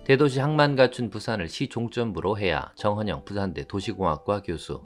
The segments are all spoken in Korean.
대도시 항만 갖춘 부산을 시 종점부로 해야 정헌영 부산대 도시공학과 교수.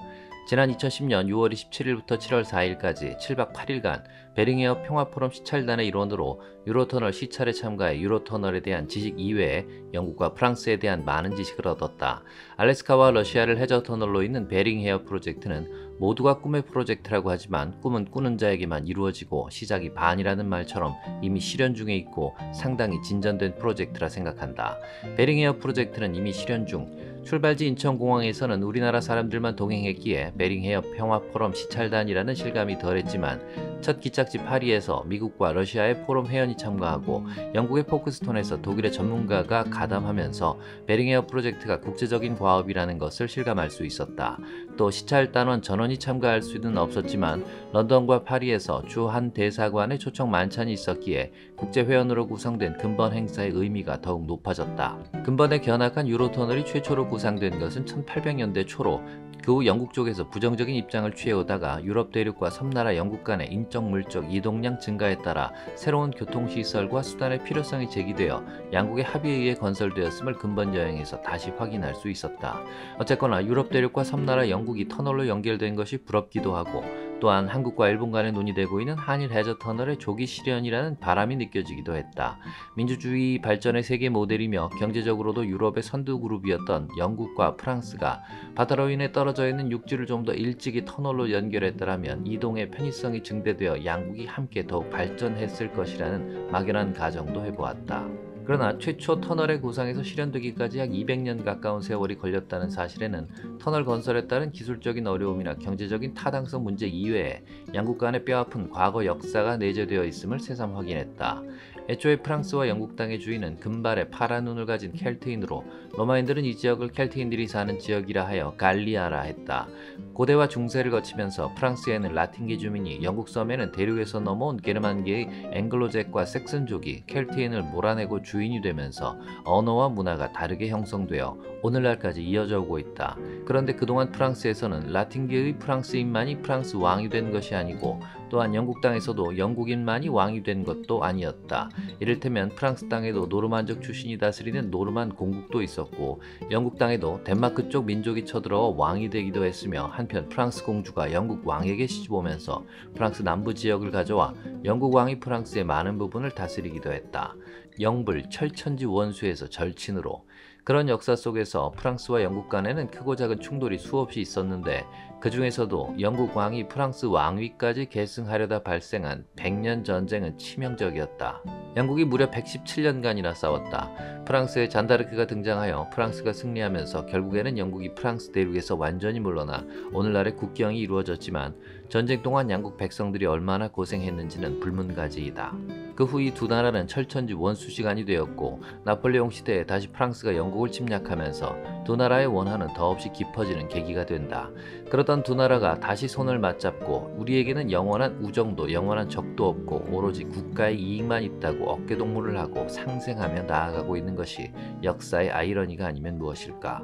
지난 2010년 6월 27일부터 7월 4일까지 7박 8일간 베링에어 평화포럼 시찰단의 일원으로 유로터널 시찰에 참가해 유로터널에 대한 지식 이외에 영국과 프랑스에 대한 많은 지식을 얻었다. 알래스카와 러시아를 해저 터널로 잇는 베링헤어 프로젝트는 모두가 꿈의 프로젝트라고 하지만 꿈은 꾸는 자에게만 이루어지고 시작이 반이라는 말처럼 이미 실현 중에 있고 상당히 진전된 프로젝트라 생각한다. 베링헤어 프로젝트는 이미 실현 중. 출발지 인천공항에서는 우리나라 사람들만 동행했기에 베링헤어 평화포럼 시찰단이라는 실감이 덜했지만 첫 기착지 파리에서 미국과 러시아의 포럼 회원이 참가하고 영국의 포크스톤에서 독일의 전문가가 가담하면서 베링헤어 프로젝트가 국제적인 과업이라는 것을 실감할 수 있었다. 또 시찰단원 전원이 참가할 수는 없었지만 런던과 파리에서 주 한 대사관의 초청 만찬이 있었기에 국제회원으로 구성된 근번 행사의 의미가 더욱 높아졌다. 근번에 견학한 유로터널이 최초로 구상된 것은 1800년대 초로 그 후 영국 쪽에서 부정적인 입장을 취해오다가 유럽 대륙과 섬나라 영국 간의 인적 물적 이동량 증가에 따라 새로운 교통시설과 수단의 필요성이 제기되어 양국의 합의에 의해 건설되었음을 근번 여행에서 다시 확인할 수 있었다. 어쨌거나 유럽 대륙과 섬나라 영국이 터널로 연결된 것이 부럽기도 하고 또한 한국과 일본 간에 논의되고 있는 한일 해저 터널의 조기 실현이라는 바람이 느껴지기도 했다. 민주주의 발전의 세계 모델이며 경제적으로도 유럽의 선두 그룹이었던 영국과 프랑스가 바다로 인해 떨어져 있는 육지를 좀 더 일찍이 터널로 연결했더라면 이동의 편의성이 증대되어 양국이 함께 더욱 발전했을 것이라는 막연한 가정도 해보았다. 그러나 최초 터널의 구상에서 실현되기까지 약 200년 가까운 세월이 걸렸다는 사실에는 터널 건설에 따른 기술적인 어려움이나 경제적인 타당성 문제 이외에 양국 간의 뼈아픈 과거 역사가 내재되어 있음을 새삼 확인했다. 애초에 프랑스와 영국 땅의 주인은 금발의 파란 눈을 가진 켈트인으로 로마인들은 이 지역을 켈트인들이 사는 지역이라 하여 갈리아라 했다. 고대와 중세를 거치면서 프랑스에는 라틴계 주민이 영국 섬에는 대륙에서 넘어온 게르만계의 앵글로잭과 섹슨족이 켈트인을 몰아내고 주인이 되면서 언어와 문화가 다르게 형성되어 오늘날까지 이어져 오고 있다. 그런데 그동안 프랑스에서는 라틴계의 프랑스인만이 프랑스 왕이 된 것이 아니고 또한 영국 땅에서도 영국인만이 왕이 된 것도 아니었다. 이를테면 프랑스 땅에도 노르만족 출신이 다스리는 노르만 공국도 있었고 영국 땅에도 덴마크 쪽 민족이 쳐들어 왕이 되기도 했으며 한편 프랑스 공주가 영국 왕에게 시집오면서 프랑스 남부 지역을 가져와 영국 왕이 프랑스의 많은 부분을 다스리기도 했다. 영불 철천지 원수에서 절친으로. 그런 역사 속에서 프랑스와 영국 간에는 크고 작은 충돌이 수없이 있었는데 그 중에서도 영국 왕이 프랑스 왕위까지 계승하려다 발생한 100년 전쟁은 치명적이었다. 영국이 무려 117년간이나 싸웠다. 프랑스의 잔다르크가 등장하여 프랑스가 승리하면서 결국에는 영국이 프랑스 대륙에서 완전히 물러나 오늘날의 국경이 이루어졌지만 전쟁 동안 양국 백성들이 얼마나 고생했는지는 불문가지이다. 그 후 이 두 나라는 철천지 원수시간이 되었고 나폴레옹 시대에 다시 프랑스가 영국을 침략하면서 두 나라의 원한은 더없이 깊어지는 계기가 된다. 그러던 두 나라가 다시 손을 맞잡고 우리에게는 영원한 우정도 영원한 적도 없고 오로지 국가의 이익만 있다고 어깨동무를 하고 상생하며 나아가고 있는 것이 역사의 아이러니가 아니면 무엇일까?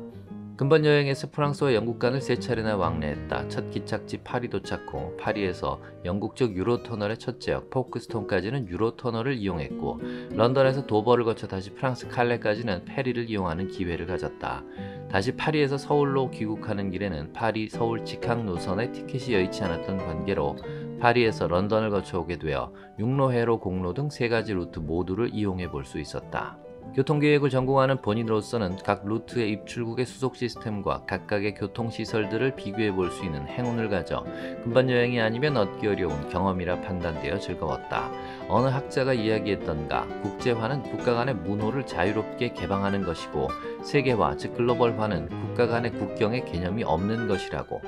근번 여행에서 프랑스와 영국 간을 세 차례나 왕래했다. 첫 기착지 파리 도착 후 파리에서 영국 쪽 유로터널의 첫 지역 포크스톤까지는 유로터널을 이용했고 런던에서 도버를 거쳐 다시 프랑스 칼레까지는 페리를 이용하는 기회를 가졌다. 다시 파리에서 서울로 귀국하는 길에는 파리 서울 직항 노선에 티켓이 여의치 않았던 관계로 파리에서 런던을 거쳐 오게 되어 육로, 해로, 공로 등 세 가지 루트 모두를 이용해 볼 수 있었다. 교통계획을 전공하는 본인으로서는 각 루트의 입출국의 수속 시스템과 각각의 교통시설들을 비교해 볼 수 있는 행운을 가져 근본 여행이 아니면 얻기 어려운 경험이라 판단되어 즐거웠다. 어느 학자가 이야기했던가 국제화는 국가 간의 문호를 자유롭게 개방하는 것이고 세계화 즉 글로벌화는 국가 간의 국경의 개념이 없는 것이라고.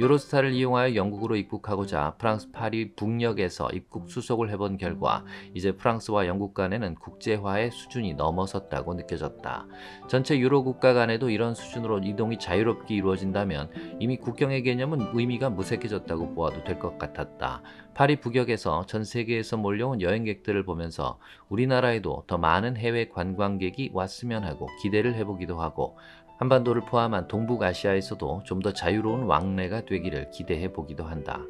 유로스타를 이용하여 영국으로 입국하고자 프랑스 파리 북역에서 입국 수속을 해본 결과 이제 프랑스와 영국 간에는 국제화의 수준이 넘어섰다고 느껴졌다. 전체 유로 국가 간에도 이런 수준으로 이동이 자유롭게 이루어진다면 이미 국경의 개념은 의미가 무색해졌다고 보아도 될 것 같았다. 파리 북역에서 전 세계에서 몰려온 여행객들을 보면서 우리나라에도 더 많은 해외 관광객이 왔으면 하고 기대를 해보기도 하고 한반도를 포함한 동북아시아에서도 좀 더 자유로운 왕래가 되기를 기대해 보기도 한다.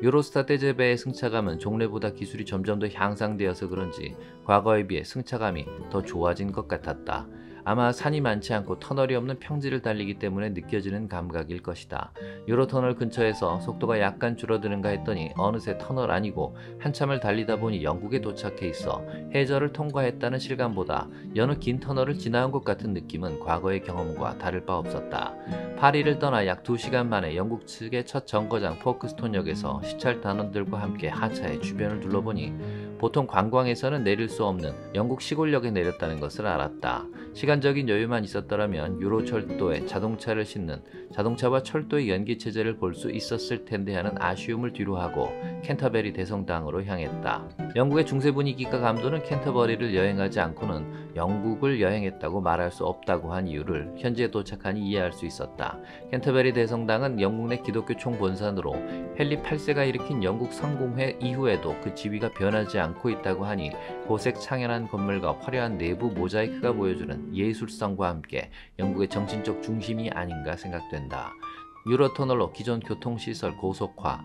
유로스타 떼제베의 승차감은 종래보다 기술이 점점 더 향상되어서 그런지 과거에 비해 승차감이 더 좋아진 것 같았다. 아마 산이 많지 않고 터널이 없는 평지를 달리기 때문에 느껴지는 감각일 것이다. 유로터널 근처에서 속도가 약간 줄어드는가 했더니 어느새 터널 아니고 한참을 달리다 보니 영국에 도착해 있어 해저를 통과했다는 실감보다 여느 긴 터널을 지나온 것 같은 느낌은 과거의 경험과 다를 바 없었다. 파리를 떠나 약 2시간 만에 영국 측의 첫 정거장 포크스톤역에서 시찰 단원들과 함께 하차해 주변을 둘러보니 보통 관광에서는 내릴 수 없는 영국 시골역에 내렸다는 것을 알았다. 시간적인 여유만 있었더라면 유로철도에 자동차를 싣는 자동차와 철도의 연기체제를 볼 수 있었을 텐데 하는 아쉬움을 뒤로하고 캔터베리 대성당으로 향했다. 영국의 중세 분위기가 감도는 캔터버리를 여행하지 않고는 영국을 여행했다고 말할 수 없다고 한 이유를 현지에 도착하니 이해할 수 있었다. 캔터베리 대성당은 영국 내 기독교 총본산으로 헨리 8세가 일으킨 영국 성공회 이후에도 그 지위가 변하지 않고 있다고 하니 고색 창연한 건물과 화려한 내부 모자이크가 보여주는 예술성과 함께 영국의 정신적 중심이 아닌가 생각된다. 유로터널로 기존 교통시설 고속화,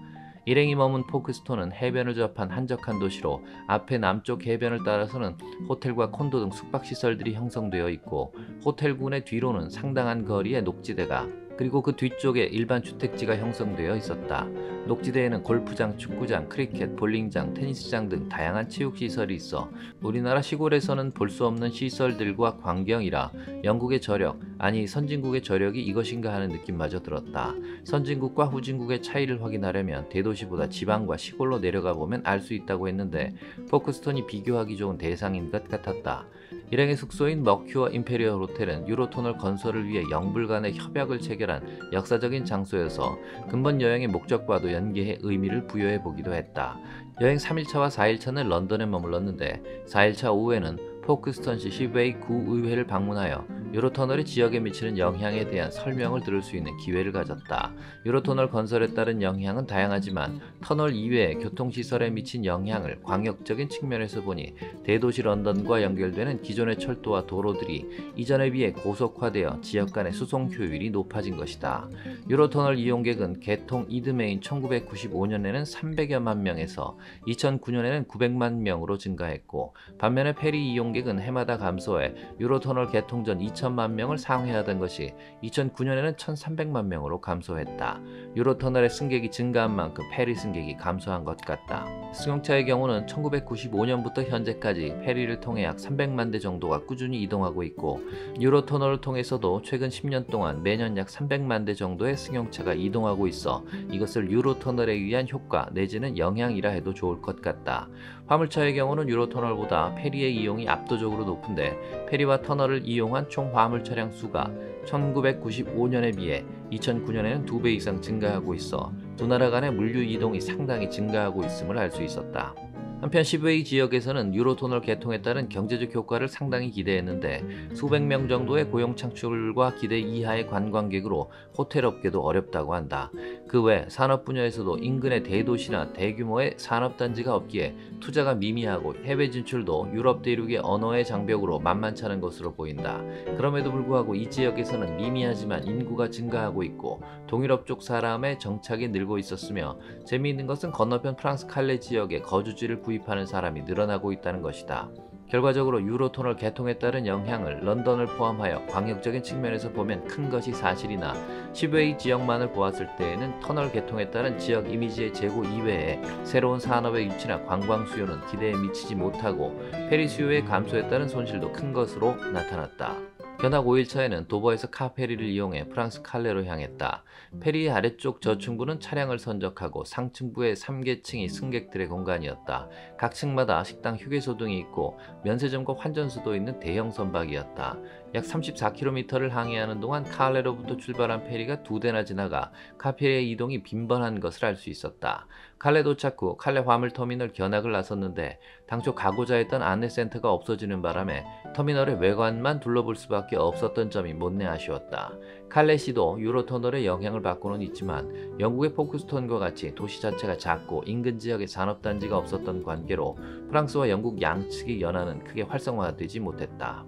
일행이 머문 포크스톤은 해변을 접한 한적한 도시로 앞에 남쪽 해변을 따라서는 호텔과 콘도 등 숙박시설들이 형성되어 있고 호텔군의 뒤로는 상당한 거리의 녹지대가 그리고 그 뒤쪽에 일반 주택지가 형성되어 있었다. 녹지대에는 골프장, 축구장, 크리켓, 볼링장, 테니스장 등 다양한 체육시설이 있어 우리나라 시골에서는 볼 수 없는 시설들과 광경이라 영국의 저력, 아니 선진국의 저력이 이것인가 하는 느낌마저 들었다. 선진국과 후진국의 차이를 확인하려면 대도시보다 지방과 시골로 내려가 보면 알 수 있다고 했는데 포크스톤이 비교하기 좋은 대상인 것 같았다. 일행의 숙소인 머큐어 임페리얼 호텔은 유로터널 건설을 위해 영불 간의 협약을 체결한 역사적인 장소여서 근본 여행의 목적과도 연계해 의미를 부여해 보기도 했다. 여행 3일차와 4일차는 런던에 머물렀는데 4일차 오후에는 포크스턴시 시베이 구의회를 방문하여 유로터널이 지역에 미치는 영향에 대한 설명을 들을 수 있는 기회를 가졌다. 유로터널 건설에 따른 영향은 다양하지만 터널 이외의 교통시설에 미친 영향을 광역적인 측면에서 보니 대도시 런던과 연결되는 기존의 철도와 도로들이 이전에 비해 고속화되어 지역 간의 수송 효율이 높아진 것이다. 유로터널 이용객은 개통 이듬해인 1995년에는 300여만 명에서 2009년에는 900만 명으로 증가했고 반면에 페리 이용객은 해마다 감소해 유로터널 개통 전 2천만 명을 상회하던 것이 2009년에는 1,300만 명으로 감소했다. 유로터널의 승객이 증가한 만큼 페리 승객이 감소한 것 같다. 승용차의 경우는 1995년부터 현재까지 페리를 통해 약 300만 대 정도가 꾸준히 이동하고 있고 유로터널을 통해서도 최근 10년 동안 매년 약 300만 대 정도의 승용차가 이동하고 있어 이것을 유로터널에 의한 효과 내지는 영향이라 해도 좋을 것 같다. 화물차의 경우는 유로터널보다 페리의 이용이 압도적으로 높은데 페리와 터널을 이용한 총 화물 차량 수가 1995년에 비해 2009년에는 2배 이상 증가하고 있어 두 나라 간의 물류 이동이 상당히 증가하고 있음을 알 수 있었다. 한편 시베이 지역에서는 유로터널 개통에 따른 경제적 효과를 상당히 기대했는데 수백 명 정도의 고용 창출과 기대 이하의 관광객으로 호텔 업계도 어렵다고 한다. 그 외 산업 분야에서도 인근의 대도시나 대규모의 산업단지가 없기에 투자가 미미하고 해외 진출도 유럽 대륙의 언어의 장벽으로 만만치 않은 것으로 보인다. 그럼에도 불구하고 이 지역에서는 미미하지만 인구가 증가하고 있고 동유럽 쪽 사람의 정착이 늘고 있었으며 재미있는 것은 건너편 프랑스 칼레 지역에 거주지를 구입하는 사람이 늘어나고 있다는 것이다. 결과적으로 유로터널 개통에 따른 영향을 런던을 포함하여 광역적인 측면에서 보면 큰 것이 사실이나 시베이 지역만을 보았을 때에는 터널 개통에 따른 지역 이미지의 제고 이외에 새로운 산업의 유치나 관광 수요는 기대에 미치지 못하고 페리 수요의 감소에 따른 손실도 큰 것으로 나타났다. 견학 5일차에는 도버에서 카페리를 이용해 프랑스 칼레로 향했다. 페리의 아래쪽 저층부는 차량을 선적하고 상층부의 3계층이 승객들의 공간이었다. 각 층마다 식당, 휴게소 등이 있고 면세점과 환전소도 있는 대형 선박이었다. 약 34km를 항해하는 동안 칼레로부터 출발한 페리가 2대나 지나가 카페리의 이동이 빈번한 것을 알 수 있었다. 칼레 도착 후 칼레 화물터미널 견학을 나섰는데 당초 가고자 했던 안내센터가 없어지는 바람에 터미널의 외관만 둘러볼 수밖에 없었던 점이 못내 아쉬웠다. 칼레시도 유로터널의 영향을 받고는 있지만 영국의 포크스톤과 같이 도시 자체가 작고 인근 지역에 산업단지가 없었던 관계로 프랑스와 영국 양측의 연합은 크게 활성화되지 못했다.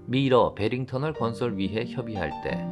미러 베링터널 건설 위해 협의할 때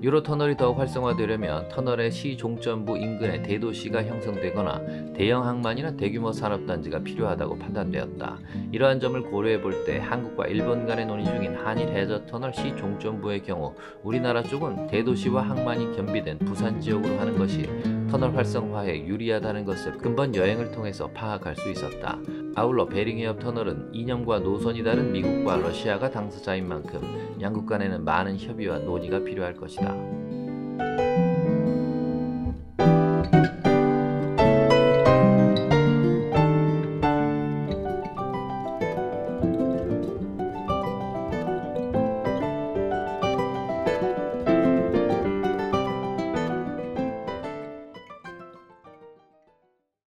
유로터널이 더욱 활성화되려면 터널의 시 종점부 인근에 대도시가 형성되거나 대형 항만이나 대규모 산업단지가 필요하다고 판단되었다. 이러한 점을 고려해 볼 때 한국과 일본 간의 논의 중인 한일 해저터널 시 종점부의 경우 우리나라 쪽은 대도시와 항만이 겸비된 부산 지역으로 하는 것이 터널 활성화에 유리하다는 것을 근본 여행을 통해서 파악할 수 있었다. 아울러 베링해협 터널은 이념과 노선이 다른 미국과 러시아가 당사자인 만큼 양국 간에는 많은 협의와 논의가 필요할 것이다.